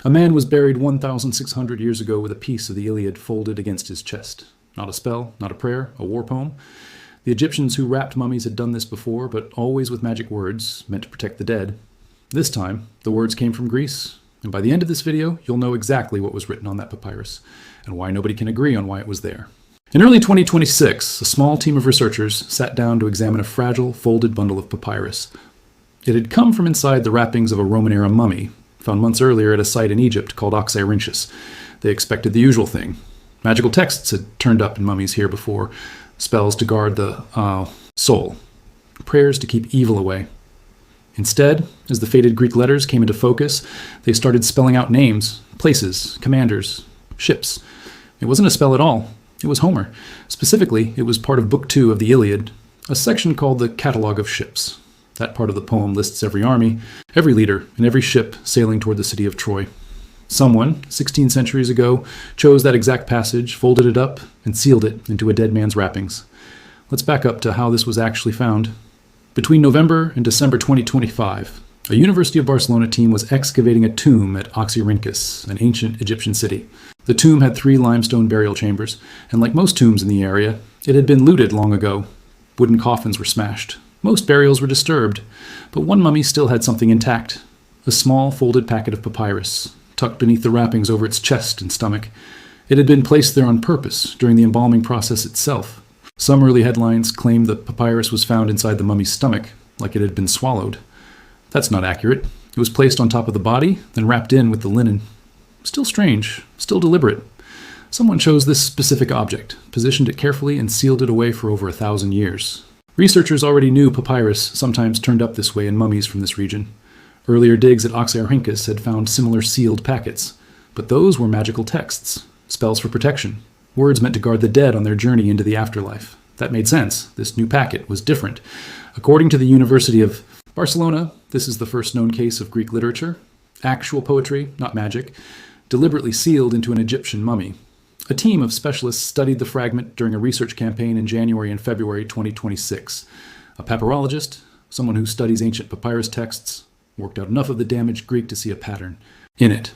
A man was buried 1,600 years ago with a piece of the Iliad folded against his chest. Not a spell, not a prayer, a war poem. The Egyptians who wrapped mummies had done this before, but always with magic words, meant to protect the dead. This time, the words came from Greece, and by the end of this video, you'll know exactly what was written on that papyrus, and why nobody can agree on why it was there. In early 2026, a small team of researchers sat down to examine a fragile, folded bundle of papyrus. It had come from inside the wrappings of a Roman-era mummy, found months earlier at a site in Egypt called Oxyrhynchus. They expected the usual thing. Magical texts had turned up in mummies here before. Spells to guard the soul. Prayers to keep evil away. Instead, as the faded Greek letters came into focus, they started spelling out names, places, commanders, ships. It wasn't a spell at all. It was Homer. Specifically, it was part of Book 2 of the Iliad, a section called the Catalogue of Ships. That part of the poem lists every army, every leader, and every ship sailing toward the city of Troy. Someone, 16 centuries ago, chose that exact passage, folded it up, and sealed it into a dead man's wrappings. Let's back up to how this was actually found. Between November and December 2025, a University of Barcelona team was excavating a tomb at Oxyrhynchus, an ancient Egyptian city. The tomb had 3 limestone burial chambers, and like most tombs in the area, it had been looted long ago. Wooden coffins were smashed. Most burials were disturbed, but one mummy still had something intact. A small folded packet of papyrus, tucked beneath the wrappings over its chest and stomach. It had been placed there on purpose during the embalming process itself. Some early headlines claimed the papyrus was found inside the mummy's stomach, like it had been swallowed. That's not accurate. It was placed on top of the body, then wrapped in with the linen. Still strange, still deliberate. Someone chose this specific object, positioned it carefully, and sealed it away for over 1,000 years. Researchers already knew papyrus sometimes turned up this way in mummies from this region. Earlier digs at Oxyrhynchus had found similar sealed packets, but those were magical texts, spells for protection, words meant to guard the dead on their journey into the afterlife. That made sense. This new packet was different. According to the University of Barcelona, this is the first known case of Greek literature, actual poetry, not magic, deliberately sealed into an Egyptian mummy. A team of specialists studied the fragment during a research campaign in January and February 2026. A papyrologist, someone who studies ancient papyrus texts, worked out enough of the damaged Greek to see a pattern in it.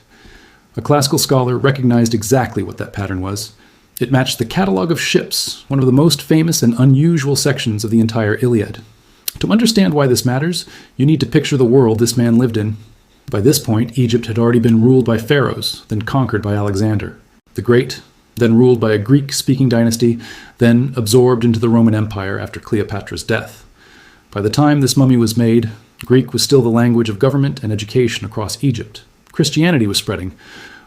A classical scholar recognized exactly what that pattern was. It matched the Catalogue of Ships, one of the most famous and unusual sections of the entire Iliad. To understand why this matters, you need to picture the world this man lived in. By this point, Egypt had already been ruled by pharaohs, then conquered by Alexander the Great, then ruled by a Greek-speaking dynasty, then absorbed into the Roman Empire after Cleopatra's death. By the time this mummy was made, Greek was still the language of government and education across Egypt. Christianity was spreading.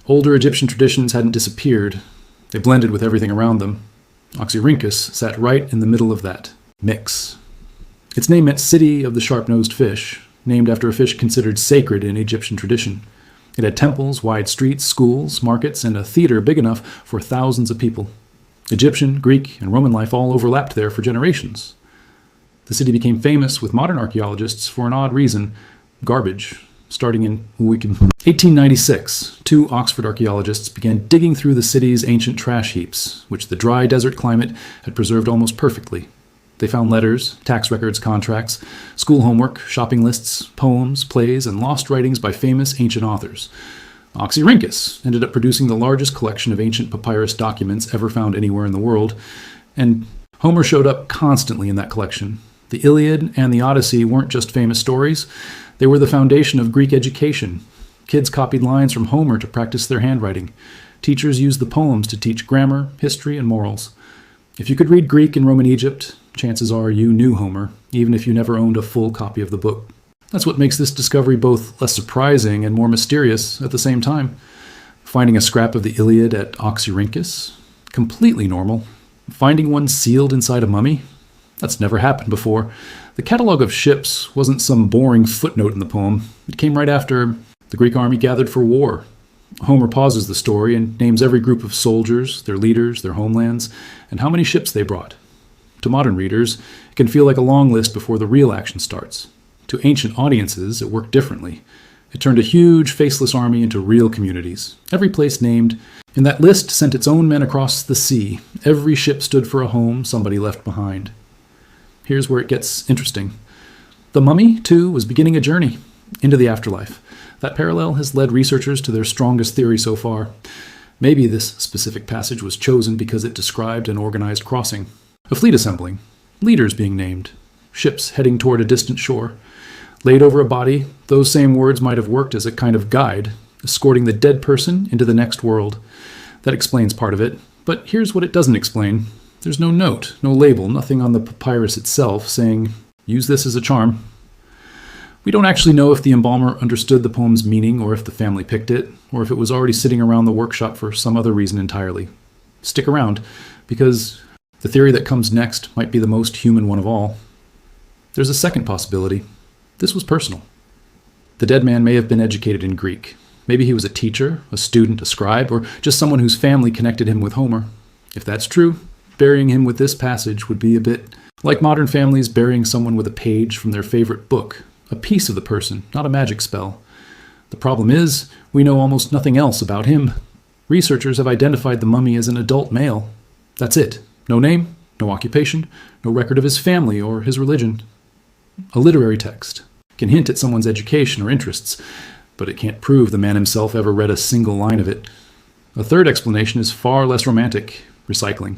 Older Egyptian traditions hadn't disappeared. They blended with everything around them. Oxyrhynchus sat right in the middle of that mix. Its name meant City of the Sharp-Nosed Fish, named after a fish considered sacred in Egyptian tradition. It had temples, wide streets, schools, markets, and a theater big enough for thousands of people. Egyptian, Greek, and Roman life all overlapped there for generations. The city became famous with modern archaeologists for an odd reason: garbage. Starting in 1896, 2 Oxford archaeologists began digging through the city's ancient trash heaps, which the dry desert climate had preserved almost perfectly. They found letters, tax records, contracts, school homework, shopping lists, poems, plays, and lost writings by famous ancient authors. Oxyrhynchus ended up producing the largest collection of ancient papyrus documents ever found anywhere in the world, and Homer showed up constantly in that collection. The Iliad and the Odyssey weren't just famous stories, they were the foundation of Greek education. Kids copied lines from Homer to practice their handwriting. Teachers used the poems to teach grammar, history, and morals. If you could read Greek in Roman Egypt, chances are you knew Homer, even if you never owned a full copy of the book. That's what makes this discovery both less surprising and more mysterious at the same time. Finding a scrap of the Iliad at Oxyrhynchus? Completely normal. Finding one sealed inside a mummy? That's never happened before. The Catalogue of Ships wasn't some boring footnote in the poem. It came right after the Greek army gathered for war. Homer pauses the story and names every group of soldiers, their leaders, their homelands, and how many ships they brought. To modern readers, it can feel like a long list before the real action starts. To ancient audiences, it worked differently. It turned a huge, faceless army into real communities. Every place named, and that list sent its own men across the sea. Every ship stood for a home somebody left behind. Here's where it gets interesting. The mummy, too, was beginning a journey into the afterlife. That parallel has led researchers to their strongest theory so far. Maybe this specific passage was chosen because it described an organized crossing, a fleet assembling, leaders being named, ships heading toward a distant shore. Laid over a body, those same words might have worked as a kind of guide, escorting the dead person into the next world. That explains part of it, but here's what it doesn't explain. There's no note, no label, nothing on the papyrus itself saying, use this as a charm. We don't actually know if the embalmer understood the poem's meaning or if the family picked it, or if it was already sitting around the workshop for some other reason entirely. Stick around, because the theory that comes next might be the most human one of all. There's a second possibility. This was personal. The dead man may have been educated in Greek. Maybe he was a teacher, a student, a scribe, or just someone whose family connected him with Homer. If that's true, burying him with this passage would be a bit like modern families burying someone with a page from their favorite book, a piece of the person, not a magic spell. The problem is, we know almost nothing else about him. Researchers have identified the mummy as an adult male. That's it. No name, no occupation, no record of his family or his religion. A literary text can hint at someone's education or interests, but it can't prove the man himself ever read a single line of it. A third explanation is far less romantic: recycling.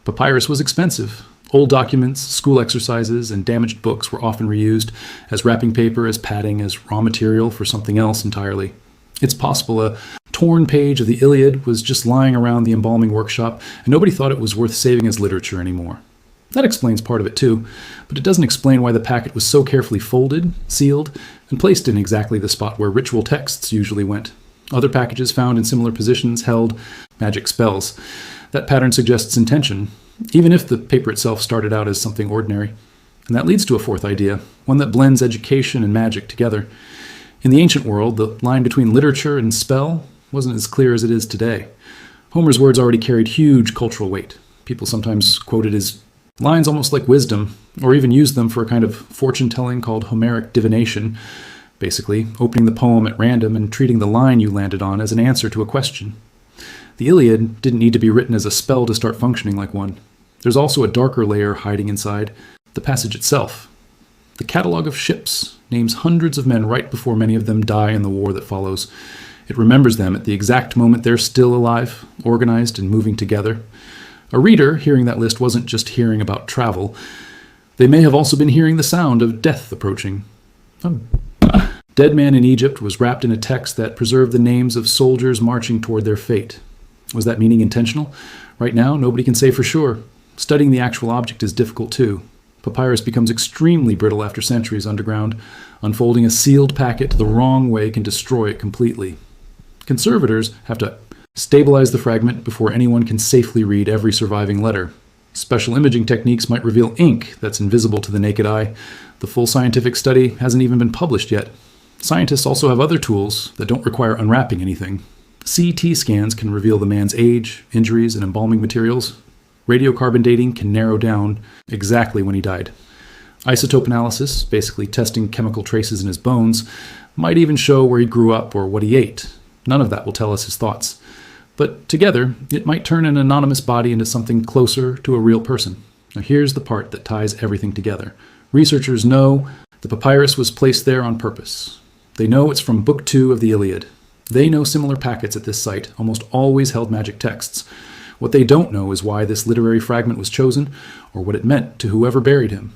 Papyrus was expensive. Old documents, school exercises, and damaged books were often reused as wrapping paper, as padding, as raw material for something else entirely. It's possible a torn page of the Iliad was just lying around the embalming workshop, and nobody thought it was worth saving as literature anymore. That explains part of it too, but it doesn't explain why the packet was so carefully folded, sealed, and placed in exactly the spot where ritual texts usually went. Other packages found in similar positions held magic spells. That pattern suggests intention, even if the paper itself started out as something ordinary. And that leads to a fourth idea, one that blends education and magic together. In the ancient world, the line between literature and spell wasn't as clear as it is today. Homer's words already carried huge cultural weight. People sometimes quoted his lines almost like wisdom, or even used them for a kind of fortune-telling called Homeric divination, basically opening the poem at random and treating the line you landed on as an answer to a question. The Iliad didn't need to be written as a spell to start functioning like one. There's also a darker layer hiding inside, the passage itself. The catalogue of ships names hundreds of men right before many of them die in the war that follows. It remembers them at the exact moment they're still alive, organized and moving together. A reader hearing that list wasn't just hearing about travel. They may have also been hearing the sound of death approaching. A dead man in Egypt was wrapped in a text that preserved the names of soldiers marching toward their fate. Was that meaning intentional? Right now, nobody can say for sure. Studying the actual object is difficult too. Papyrus becomes extremely brittle after centuries underground. Unfolding a sealed packet the wrong way can destroy it completely. Conservators have to stabilize the fragment before anyone can safely read every surviving letter. Special imaging techniques might reveal ink that's invisible to the naked eye. The full scientific study hasn't even been published yet. Scientists also have other tools that don't require unwrapping anything. CT scans can reveal the man's age, injuries, and embalming materials. Radiocarbon dating can narrow down exactly when he died. Isotope analysis, basically testing chemical traces in his bones, might even show where he grew up or what he ate. None of that will tell us his thoughts. But together, it might turn an anonymous body into something closer to a real person. Now here's the part that ties everything together. Researchers know the papyrus was placed there on purpose. They know it's from Book 2 of the Iliad. They know similar packets at this site almost always held magic texts. What they don't know is why this literary fragment was chosen, or what it meant to whoever buried him.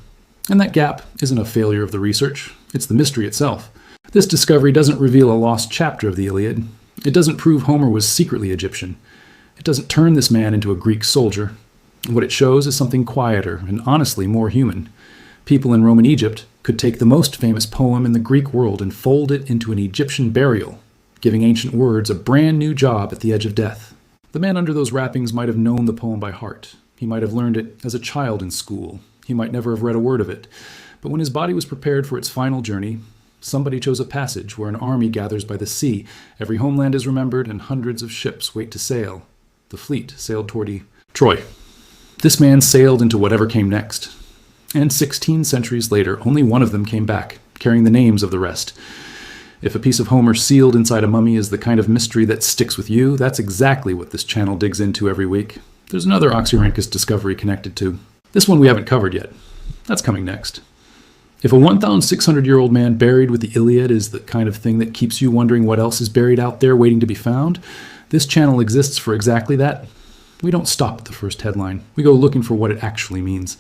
And that gap isn't a failure of the research, it's the mystery itself. This discovery doesn't reveal a lost chapter of the Iliad. It doesn't prove Homer was secretly Egyptian. It doesn't turn this man into a Greek soldier. What it shows is something quieter and honestly more human. People in Roman Egypt could take the most famous poem in the Greek world and fold it into an Egyptian burial, giving ancient words a brand new job at the edge of death. The man under those wrappings might have known the poem by heart. He might have learned it as a child in school. He might never have read a word of it. But when his body was prepared for its final journey, somebody chose a passage where an army gathers by the sea. Every homeland is remembered, and hundreds of ships wait to sail. The fleet sailed toward Troy. This man sailed into whatever came next. And 16 centuries later, only one of them came back, carrying the names of the rest. If a piece of Homer sealed inside a mummy is the kind of mystery that sticks with you, that's exactly what this channel digs into every week. There's another Oxyrhynchus discovery connected to. This one we haven't covered yet. That's coming next. If a 1,600-year-old man buried with the Iliad is the kind of thing that keeps you wondering what else is buried out there waiting to be found, this channel exists for exactly that. We don't stop at the first headline. We go looking for what it actually means.